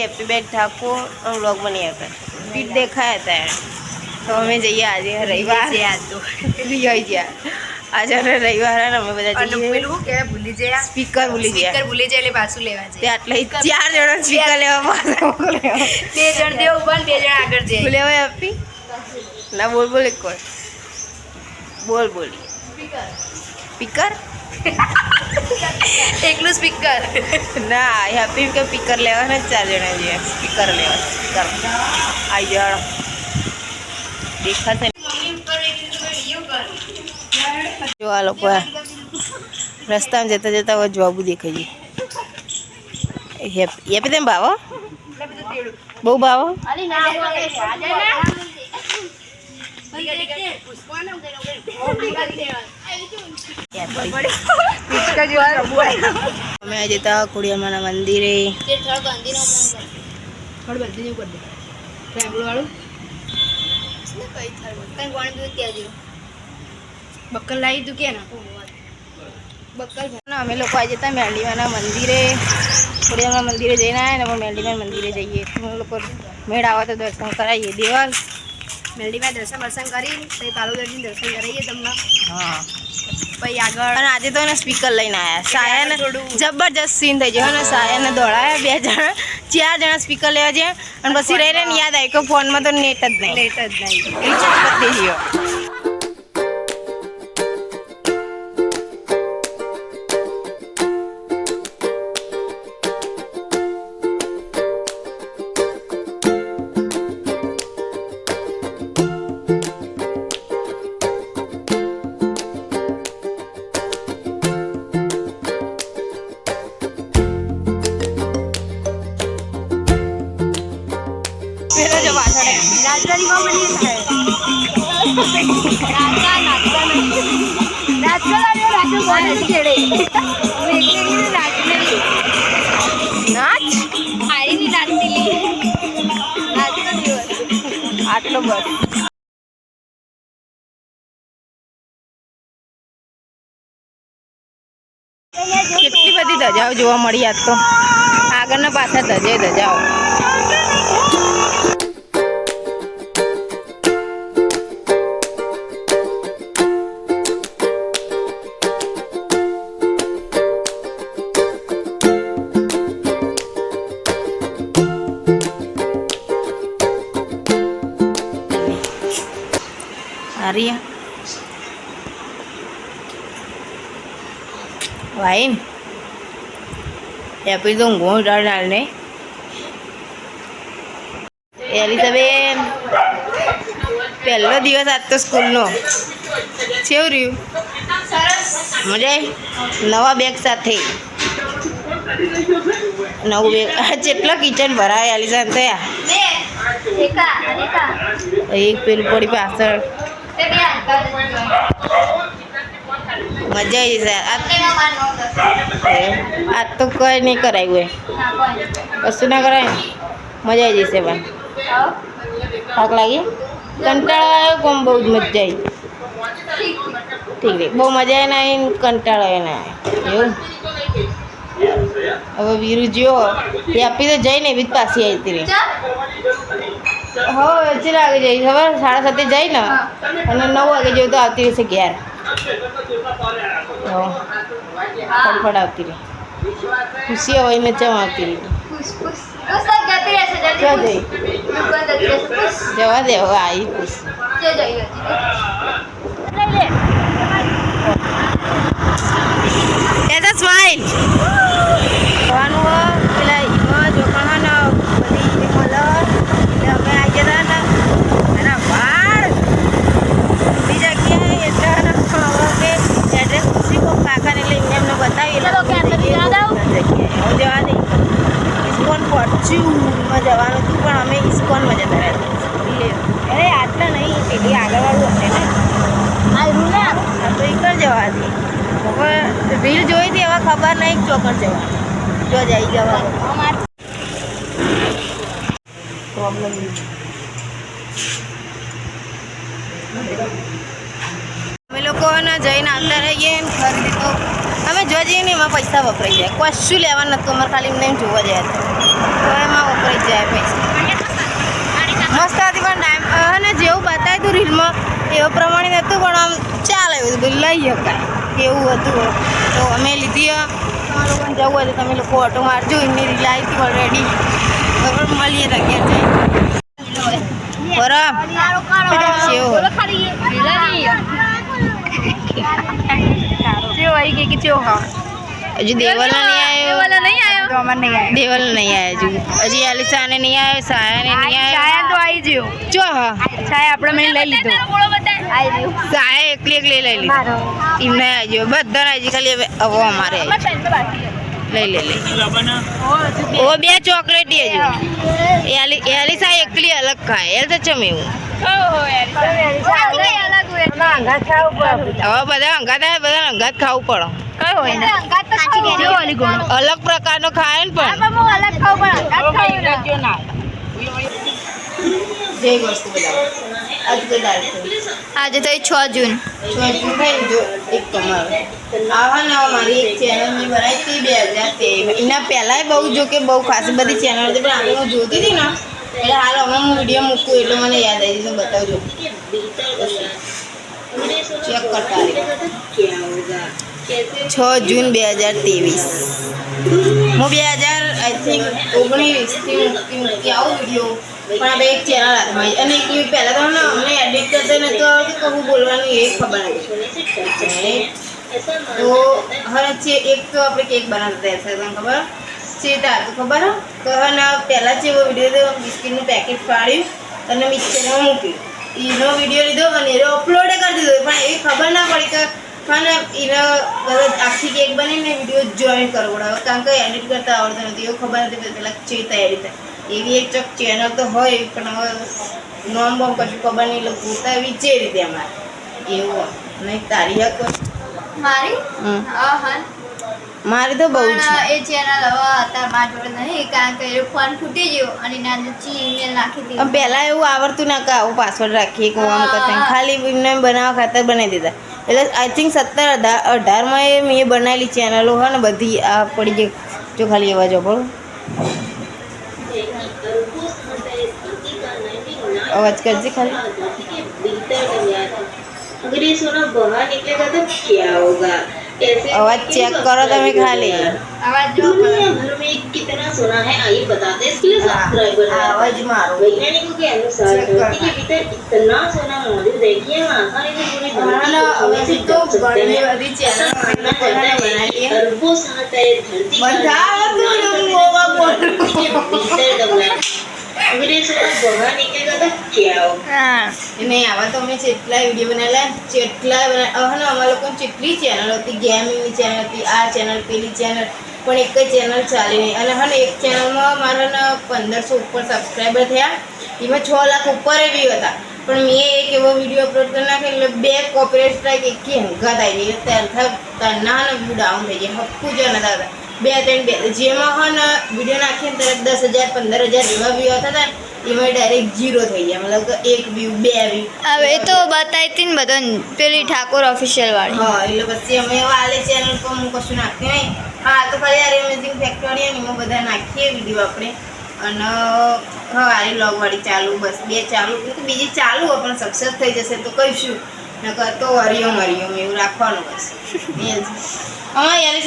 Happy બેન Thakor vlog બની હતા પીઠ દેખાયા હતા તો અમે જઈએ આજે રવિવાર આજે રવિવાર અમે બધા જઈએ સ્પીકર ભૂલી ગયા એટલે પાછું લેવા તે આટલે 4 જણા સ્પીકર લેવા 2 જણ દેવ ઉભા 2 જણ આગળ જાય લેવા હેપી ના બોલ એક વાર બોલ સ્પીકર એકલું સ્પીકર ના હેપી કે સ્પીકર લેવાના 4 જણા જઈએ સ્પીકર લેવા સ્પીકર આઈ જાઓ દેખાશે જો આ લોકો રસ્તામાં જતા જતા જોબુ દેખાય છે હેપી તેમ ભાવો બહુ ભાવો અમે આજે તા ખોડિયામાના મંદિરે બક્કલ લાવી તું કે અમે લોકો આજે તા મેરડીમાના મંદિરે ખોડિયામાના મંદિરે જઈને આવ્યા ને મેરડીમાના મંદિરે જઈએ અમે લોકો મેળ આવે તો દર્શન કરાવીએ દેવાલ મેરડીમાં દર્શન કરી પછી પાલુદરજી દર્શન કરાવીએ તમને હા પછી આગળ અને આજે તો એને સ્પીકર લઈને આવ્યા સાયાને જબરજસ્ત સીન થઈ ગયો અને સાયાને દોડાયા 2 જણા 4 જણા સ્પીકર લેવા છે અને પછી રહીને યાદ આવી કે ફોનમાં તો નેટ જ નહીં રિચાર્જ પતી ગયો આટલો બસ કેટલી બધી ધજાઓ જોવા મળી આજ તો આગળના પાછા ધજાઓ Maria Wain ya pergi tunggu dalam ni Elizabeth પહેલો દિવસ આજ તો સ્કૂલનો કેવું રહ્યું મજા નવા બેગ સાથે નવું બેગ જેટલા કિચન ભરાય એલિઝા થયા એક પેલું પડી પાછળ મજા આવી જશે આજ તો કઈ નહીં કરાયું કશું ના કરાય મજા આવી જશે પણ થાક લાગી કંટાળો આવ્યો કોમ બહુ જ મજા આવી ઠીક છે બહુ મજા આવે ને કંટાળો આવે ને એવું હવે વીરુ જો એ આપી તો જઈને એવી જ પાછી આવી હતી હવે હજી લાગે જઈ ખબર 7:30 જાય ને અને 9 વાગે જેવું તો આવતી રહેશે ઘેર ફટફટ આવતી રહી ખુશી હોય ને ચમ આવતી રહી જવા દે હવે આવી ખુશી સ્માઈલ જવાનું પેલા જોખણ બધી મલર અમે આવી જતા ને એના વાળ બીજા ક્યાંય એટલે હવે એડ્રેસ ખુશી કોઈ કાકાને લઈને એમને બતાવી જવા દે ઇસ્કોન ફોર્ચ્યુનમાં જવાનું હતું પણ અમે ઇસ્કોનમાં જતા રહ્યા અરે આટલા નહીં પેલી આગળવાળું હશે ને આ રૂલ આ તો એક જ જવા દે હવે રીલ જોઈ હતી હવે ખબર નહીં ચોકર જવા જો જઈ જવા પ્રોબ્લેમ અમે લોકોને જઈને આવતા રહીએ ખરીદી તો અમે જોવા જઈએ ને એમાં પૈસા વપરાઈ જાય કશું લેવા નતું અમારે ખાલી એમને જોવા જાય તો એમાં વપરાઈ જાય પૈસા. મસ્ત હતી પણ ટાઈમ અને જેવું બતાવ્યું હતું રીલમાં એવો પ્રમાણે નહોતું પણ આમ ચાલે એવું બધું લઈ શકાય કેવું હતું. તો અમે લીધી તમારા લોકોને જવું હોય તો તમે લોકો ઓટો મારજો. એમની રીલ આવી હતી ઓલરેડી. બરાબર મળીએ તો ક્યાં જાય બરાબર હજુ દેવલ નહીં આવ્યો. દેવલ નહીં આવ્યો હજુ. હજી એલિસાને નહીં આવ્યો. સાયાને નહીં આવ્યો. તો આવી ગયો ચો હા છાયા આપણે મેં લઈ લીધો સાયા એકલી એકલી લઈ લીધી. એમને આવી ગયો બધા આવી ગયો. ખાલી હવે અમારે લઈ લે ઓ બે ચોકલેટી હજુ. એલિસા એકલી અલગ ખાય એલ તો ચમ એવું. હવે બધા અંગાત ખાવું પડે. અલગ પ્રકારનો ખાય ને પણ જય વસ્તુ બધા આજે તો 6 જૂન એક કમાલ આવા ને મારી એક ચેનલ મેં બનાવી હતી 2013. એના પહેલાંય બહુ જો કે બહુ ખાસી બધી ચેનલ હતી પણ આપણે હું જોતી હતી ને એટલે હાલ હવે હું વિડીયો મૂકું એટલે મને યાદ આવી ગયું. બતાવજો ચેક કરતા 6 જૂન 2023. હું 2000 આઈ થિંક 19થી મૂકી આવું વિડીયો પણ આપણે એક ચેનલ હાથમાં અને એક પહેલાં તો અમને એડિટ કરતા નહોતું આવડતું કહું બોલવાનું એ ખબર નથી. તો હવે એક તો આપણે કેક બનાવતા હતા તમને ખબર ચેતા હતું ખબર તો હવે પહેલાં જ એવો વિડીયો તો બિસ્કિટનું પેકેટ ફાડ્યું અને મિક્સરમાં મૂક્યું. એનો વિડીયો લીધો અને એનો અપલોડ કરી દીધો પણ એવી ખબર ના પડી કે પણ એને આખી કેક બનાવીને વિડીયો જોઈન કરવો પડે કારણ કે એડિટ કરતા આવડતું નથી એવું ખબર નથી પહેલાં ચેતા એડિટ થાય. એવી એક ચોક ચેનલ તો હોય પણ હવે નોમ બોમ કશું ખબર નહીં એટલે પૂરતા એવી જે રીતે અમારે એવું નહીં. તારી હક મારી તો બહુ છે એ ચેનલ હવે અત્યારે મારા જોડે નહીં કારણ કે એ ફોન ફૂટી ગયો અને એના અંદર ઈમેલ નાખી દીધી. પહેલાં એવું આવડતું ના કે આવું પાસવર્ડ રાખીએ કે આમ કરતા ખાલી એમને બનાવવા ખાતર બનાવી દીધા. એટલે આઈ થિંક 17-18માં એ મેં બનાવેલી ચેનલો હોય ને બધી આ પડી ગઈ જો ખાલી એવા જો બોલો અવાજ કરજે ખાલી. अगर ये सोना बाहर निकलेगा तो क्या होगा? कैसे अवाज चेक करो તમે ખાલી. આવાજ જો दुनिया भर में कितना सोना है आइए बताते हैं इसके लिए सब्सक्राइबर आवाज मारो. वैज्ञानिकों के अनुसार धरती के भीतर इतना सोना मौजूद है कि हम आसानी से पूरी धरती को छूने से तो जान सकते बड़ी हैं। बड़ी ऐसा चैनल मानना जाता है कि अरबों साल पहले धरती का बताओ तो होगा बोल. के भीतर दबना है। अगर ये सोना बाहर निकलेगा तो क्या होगा? નહીં આવા તો અમે જેટલા વિડીયો બનાવેલા જેટલા હવે અમારા લોકોની જેટલી ચેનલ હતી ગેમિંગની ચેનલ હતી આ ચેનલ પેલી ચેનલ પણ એક જ ચેનલ ચાલી નહીં. અને હવે એક ચેનલમાં મારા 1500 ઉપર સબસ્ક્રાઈબર થયા એમાં 6 લાખ ઉપર વ્યૂ હતા પણ મેં એક એવો વિડીયો અપલોડ કરી નાખ્યો એટલે 2 કોપીરાઇટ સ્ટ્રાઇક એકી હંગાત આવી ગઈ. તરના વ્યૂ ડાઉન થઈ ગયા હપ્પુ જ નતા હતા 2-3 જેમાં હા ને વિડીયો નાખીને તરત 10,000-15,000 એવા વ્યૂ આવતા હતા એમાં ડાયરેક્ટ 0 થઈ ગયા મતલબ કે 1 વ્યૂ 2 વ્યૂ. હવે તો બતાવી હતી ને બધો પેલી ઠાકોર ઓફિશિયલ વાળી. હા એટલે પછી અમે વાલે ચેનલ પર હું કશું નાખતી નહીં. હા તો ખાલી આ અમેઝિંગ ફેક્ટરી ને એમાં બધા નાખીએ વિડીયો આપણે અને હા આ વ્લોગવાળી ચાલુ બસ 2 ચાલુ બીજી ચાલુ હોય પણ સક્સેસ થઈ જશે તો કહીશું નકર તો હરિઓમ એવું રાખવાનું બસ. હા યાર